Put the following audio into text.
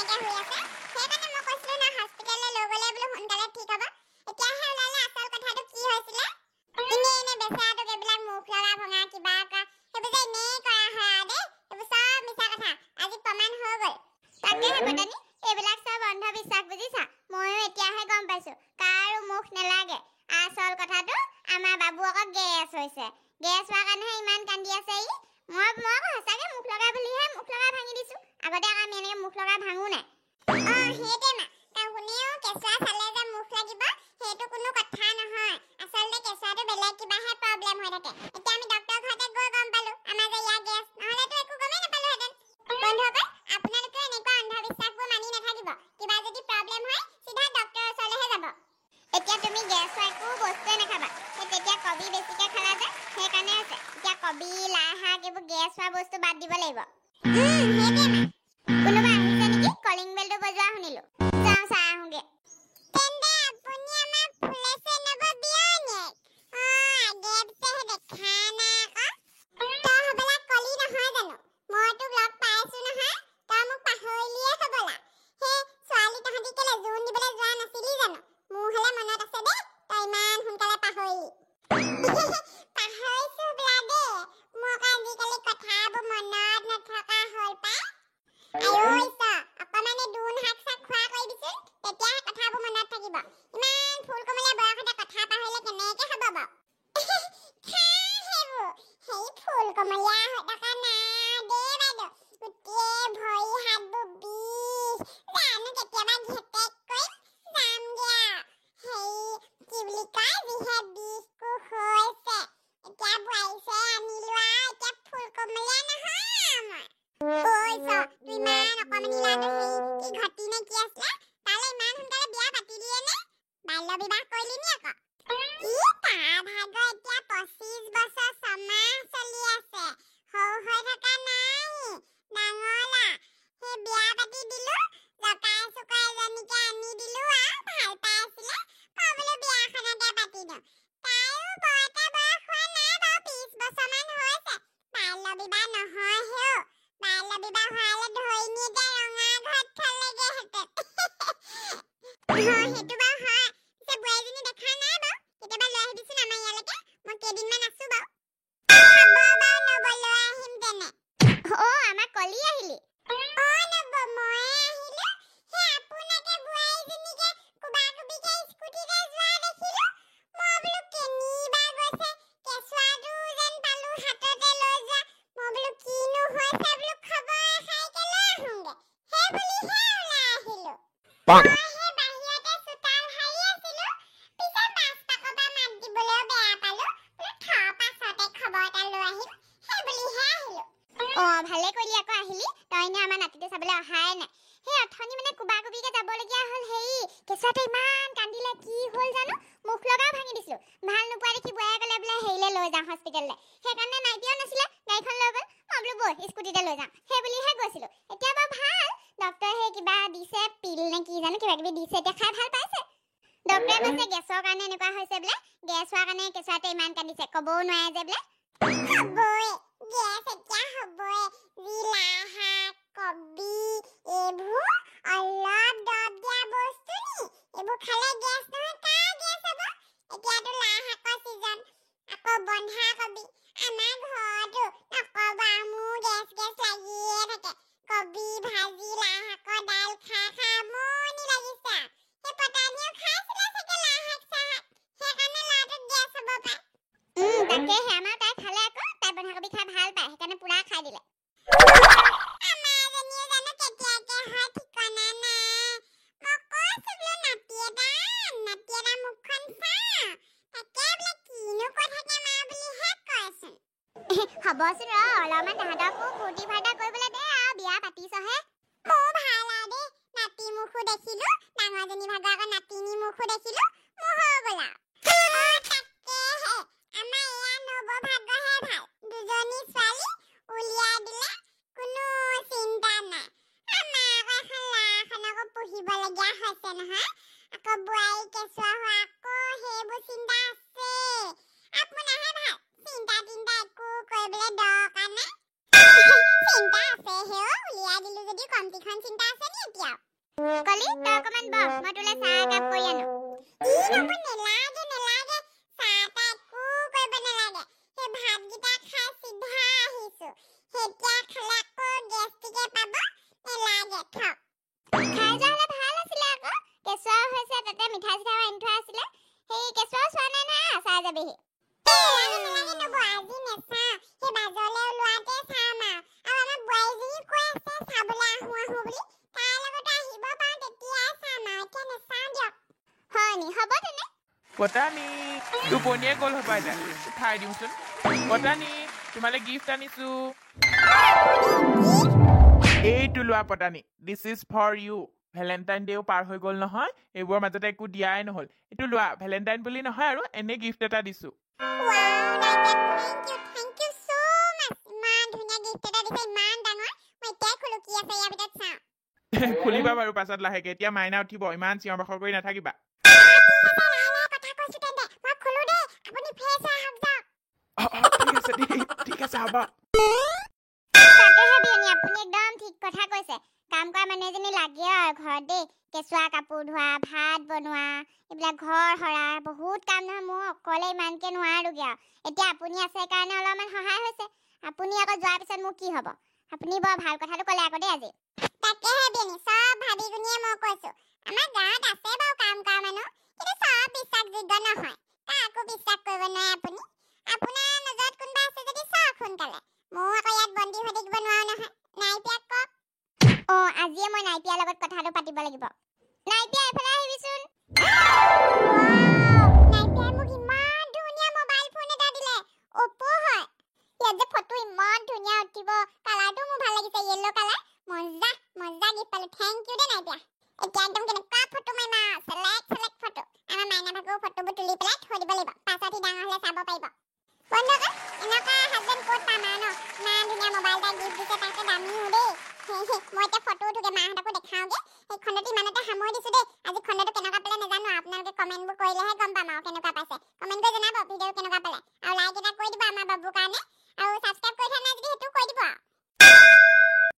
এনেকে হৈ আছে সেইকাৰণে মই কৈছিলো না হস্পিটাললৈ লৈ গ'লে বোলো সোনকালে ঠিক হ'ব এতিয়াহে ওলালে আচল কথাটো কি হৈছিলে এনে বেচাৰাটোক এইবিলাক মুখ লগা ভঙা কিবা কা সেইবোৰ যে এনেই কৰা হয় দেই এইবোৰ চব মিছা কথা আজি প্ৰমাণ হৈ গ'ল তাকেহে পতানি এইবিলাক চব অন্ধবিশ্বাস বুজিছা ময়ো এতিয়াহে গম পাইছো কাৰো মুখ নেলাগে আচল কথাটো আমাৰ বাবু আকৌ গেছ হৈছে গেছ হোৱাৰ কাৰণেহে ইমান কান্দি আছে ই মই সঁচাকে মুখ লগা বুলিহে মুখ লগা ভাঙি দিছো আগতে আমি এনেকে মুখ লগা ভাঙো নাই সেইটোৱে মা তাৰ কোনেও কেঁচুৱা চালে যে মুখ লাগিব সেইটো কোনো কথা নহয় আচলতে কেঁচুৱাটো বেলেগ কিবাহে প্ৰব্লেম হৈ থাকে এতিয়া আমি ডক্টৰ ঘৰতে গৈ গম পালো আমাৰ যে ইয়াৰ গেছ নহ'লেতো একো গমেই নাপালোহেঁতেন বন্ধুসকল আপোনালোকে এনেকুৱা অন্ধবিশ্বাসবোৰ মানি নাথাকিব কিবা যদি প্ৰব্লেম হয় চিধা ডক্টৰৰ ওচৰলৈহে যাব এতিয়া তুমি গেছ হোৱা একো বস্তুৱে নাখাবা তেতিয়া কবি বেছিকে খালা যে সেইকাৰণে আছে এতিয়া কবি লাই শাক এইবোৰ গেছ হোৱা বস্তু বাদ দিব লাগিব সেইটোৱে মা কোনোবা আহিছে নেকি কলিং বেলটো বজোৱা শুনিলো যাওঁ চাই আহোঁগে তেন্তে আপুনি আমাৰ ফুলেছে নব বিয়নীয়েক আগে পিছেহে দেখা নাই আকৌ তই হ'বলা কলি নহয় জানো মই তোক লগ পাইছো নহয় তই মোক পাহৰিলিয়ে হ'বলা সেই ছোৱালী তাহাঁতি কেলে জোন দিবলৈ যোৱা নাছিলি জানো মোৰ হ'লে মনত আছে দেই তই ইমান সোনকালে পাহৰিলি পাহৰিছো বোলা দেই মোক আজিকালি কথাবোৰ মনত নথকা হ'ল পাই অকমানে দোন শাক চাক খোৱা কৰি দিছোন তেতিয়াহে কথাবোৰ মনত থাকিব ইমান ফুল কমলীয়া বয়সতে কথা পাহৰিলে কেনেকে হ'ব বাৰু সেই ফুল কমলীয়া হৈ থকা নাই দেই বাইদেউ গোটেই ভৰি হাতবোৰ বিষ জানো কেতিয়াবা ঘেটেক কৰিম যামগে সেই কি বুলি কয় যিহে বিষটো হৈছে এতিয়া বোৱাৰিছে আনিলো এতিয়া ফুল কমলীয়া নহয় তুই ইমান অকমানি ল'ৰাটো কি ঘটি নে কি আছিলে তালে ইমান সোনকালে বিয়া পাতি দিয়ে নে বাল্য বিবাহ কৰিলি নি আকৌ তাৰ ভাগৰ এতিয়া 25 বছৰ ছমাহ চলি আছে হৈ থকা নাই ডাঙৰলা সেই বিয়া পাতি দিলো জকাই চুকাই এজনীকে আনি দিলো ভাল পাই আছিলে বোলো বিয়াখনকে পাতি দিওঁ তাইও বৰ এটা বয়স হোৱা নাই বাৰু 20 বছৰমান হৈছে বাল্য বিবাহ নহয় হেও বাল্য বিবাহ হোৱালে ধৰি নি এতিয়া ৰঙা ঘৰত থলেগে হেঁতেন সেইটো বাৰু হয় পিছে বোৱাৰীজনী দেখা নাই বাৰু কেতিয়াবা লৈ আহিবিচোন আমাৰ ইয়ালৈকে মই কেইদিনমান আছো বাৰু হ'ব বাৰু নব লৈ আহিম তেনে আমাৰ কলি আহিলি নব ময়ে আহিলো সেই আপোনাকে বোৱাৰীজনীকে কুবাকুবিকে স্কুটিতে যোৱা দেখিলো মই বোলো কেনিবা গৈছে কেঁচুৱাটো যেন পালো হাততে লৈ যোৱা মই বোলো কিনো হৈছে বোলো খবৰ এষাৰকে লৈ আহোঁগে সেই বুলিহে ওলাই আহিলো সেই বাহিৰতে চোতাল হাৰি আছিলো পিছে বাছ পাকবা মাত দিবলৈও বেয়া পালো বোলো পাছতে খবৰ এটা লৈ আহিম সেই বুলিহে আহিলো ভালে কৰিলি আকৌ আহিলি তই এনে আমাৰ নাতিটো চাবলৈ অহাই নাই সেই অথনি মানে কুবাকুবিকে যাবলগীয়া হ'ল হেৰি কেঁচুৱাটো ইমান কান্দিলে কি হ'ল জানো মুখ লগাও ভাঙি দিছিলো ভাল নোপোৱা দেখি বুঢ়াই ক'লে বোলে হেৰিলে লৈ যাওঁ হস্পিটেললৈ সেইকাৰণে নাইটিও নাছিলে গাড়ীখন লৈ গ'ল মই বোলো বৈ স্কুটিতে লৈ যাওঁ সেই বুলিহে গৈছিলো এতিয়া বাৰু ভাল ডক্টৰে সেই কিবা দিছে পিল নে কি জানো কিবা কিবি দিছে এতিয়া খাই ভাল পাইছে ডক্টৰে কৈছে গেছৰ কাৰণে এনেকুৱা হৈছে বোলে গেছ হোৱাৰ কাৰণে কেঁচুৱাটো ইমান কান্দিছে ক'বও নোৱাৰে যে বোলে হ'বই গেছ এতিয়া হ'বই যি লাই শাক কবি এইবোৰ অলপ দৰৱ দিয়া বস্তু নি এইবোৰ খালে গেছ নহয় কাৰ গেছ হ'ব এতিয়াতো লাই শাকৰ ছিজন আকৌ বন্ধাকবি আমাৰ ঘৰতো নকবা মোৰ গেছ লাগিয়ে থাকে কবি ভাজি লাই শাকৰ দাইল খাই আমনি লাগিছে সেই পতানিও খাইছিলে চাগে লাই শাক চাহাক সেইকাৰণে ল'ৰাটোক গেছ হ'ব পাৰে তাকেহে আমাৰ তাই খালে আকৌ তাই বন্ধাকবি খাই ভাল পায় সেইকাৰণে পুৰা খাই দিলে আমাৰ এজনীও জানো কেতিয়াকে হয় ঠিকনা নাই মই কৈছো বোলো নাতি এটা মুখখন চাওঁ তাকে বোলে কিনো কৈ থাকে মা বুলিহে কয়চোন হ'বচোন অলপমান তাহাঁতকো ফূৰ্তি ফাৰ্তা কৰিবলৈ দে বিয়া পাতিছহে মোৰ ভাল দেই নাতি মুখো দেখিলো ডাঙৰজনী ভাগৰ আকৌ নাতিনী মুখো দেখিলো মোৰ হৈ গ'ল তাকেহে আমাৰ এয়া নব ভাগৰহে ভাল দুজনী ছোৱালী উলিয়াই দিলে কোনো চিন্তা নাই আমাৰ আকৌ এখন ল'ৰাখনকো পুহিবলগীয়া হৈছে নহয় আকৌ বোৱাৰী কেঁচুৱা হোৱা আকৌ সেইবোৰ চিন্তা আছে আপোনাৰহে ভাল চিন্তা একো কৰিবলৈ দৰকাৰ নাই চিন্তা আছে হেও উলিয়াই বিয়াই দিলো যদি কমটিখন চিন্তা আছে নি এতিয়া কলি তই অকমান বহ মই তোলে চাহ কাপ কৰি আনো নেলাগে নেলাগে চাহ কাপো কৰিব নালাগে সেই ভাতগিটা খাই সিধা আহিছো হেতিয়া খালে আকৌ গেষ্টিকে পাব নেলাগে থক খাই যালে ভাল আছিলে আকৌ কেঁচুৱা হৈছে তাতে মিঠা চিঠাও আনি থোৱা আছিলে সেই কেঁচুৱা চোৱা নাই না চাই যাবিহি নেলাগে নব আজি নেচা সেই বাজলে ওলোৱাতে চাম আৰু আমাৰ বোৱাৰীজনী কৈ আছে চাবলৈ আহো আহো বুলি তাৰ লগতে আহিব পাৰো তেতিয়াই চাম এতিয়া নেচাওঁ দিয়ক হয়নি হ'ব তেনে পটানি টোপনিয়ে গ'ল হপাই যায় উঠাই দিওঁচোন পটানি তোমালে গিফ্ট আনিছো এইটো লোৱা পটানি this is for you Valentine ডেও পাৰ হৈ গ'ল নহয় এইবোৰৰ মাজতে একো দিয়াই নহ'ল এইটো লোৱা ভেলেণ্টাইন বুলি নহয় আৰু এনে গিফ্ট এটা দিছো খুলিবা বাৰু পাছত লাহেকে এতিয়া মাইনা উঠিব ইমান চিঞৰ বাখৰ কৰি নাথাকিবা ঠিক আছে হ'ব কাম কৰা মানুহ এজনী লাগে আৰু ঘৰত দেই কেঁচুৱা কাপোৰ ধোৱা ভাত বনোৱা এইবিলাক ঘৰ সৰা বহুত কাম নহয় মই অকলে ইমানকে নোৱাৰোগে আৰু এতিয়া আপুনি আছে কাৰণে অলপমান সহায় হৈছে আপুনি আকৌ যোৱাৰ পিছত মোক কি হ'ব আপুনি বৰ ভাল কথাটো ক'লে আকৌ দেই আজি তাকেহে বেনি চব ভাবি গুনিয়ে মই কৈছো আমাৰ গাঁৱত আছে বাৰু কাম কৰা মানুহ কিন্তু চব বিশ্বাসযোগ্য নহয় কাকো বিশ্বাস কৰিব নোৱাৰে আপুনি আপোনাৰ নজৰত কোনোবা আছে যদি চাওক সোনকালে মই আকৌ ইয়াত বন্দী হৈ থাকিব নোৱাৰো নহয় নাইপিয়াক কওক আজিয়ে মই নাইপিয়াৰ লগত কথাটো পাতিব লাগিব নাইপিয়া এফালে আহিবিচোন নাইপিয়াই মোক ইমান ধুনীয়া মোবাইল ফোন এটা দিলে অপো হয় ইয়াত যে ফটো ইমান ধুনীয়া উঠিব কালাৰটো মোৰ ভাল লাগিছে য়েলো কালাৰ মজা মজা গিফ্ট পালো থেংক ইউ দে নাইপিয়া এতিয়া একদম কেনেকুৱা ফটো মাৰিম সেলেক্ট ফটো আমাৰ মাইনা ভাগৰ ফটোবোৰ তুলি পেলাই থৈ দিব লাগিব পাছত সি ডাঙৰ হ'লে চাব পাৰিব বন্ধুকে এনেকুৱা হাজবেণ্ড ক'ত পাম ন ইমান ধুনীয়া মোবাইল এটা গিফ্ট দিছে তাকে দামীও দেই মই এতিয়া ফটো উঠোগে মাহঁতকো দেখাওগে এই খণ্ডটো ইমানতে সামৰি দিছো দেই আজি খণ্ডটো কেনেকুৱা পালে নাজানো আপোনালোকে কমেণ্টবোৰ কৰিলেহে গম পাম আৰু কেনেকুৱা পাইছে কমেণ্ট কৰি জনাব ভিডিঅ' কেনেকুৱা পালে আৰু লাইক এটা কৰি দিব আমাৰ বাবুৰ কাৰণে আৰু ছাবস্ক্ৰাইব কৰি থোৱা নাই যদি সেইটো কৰি দিব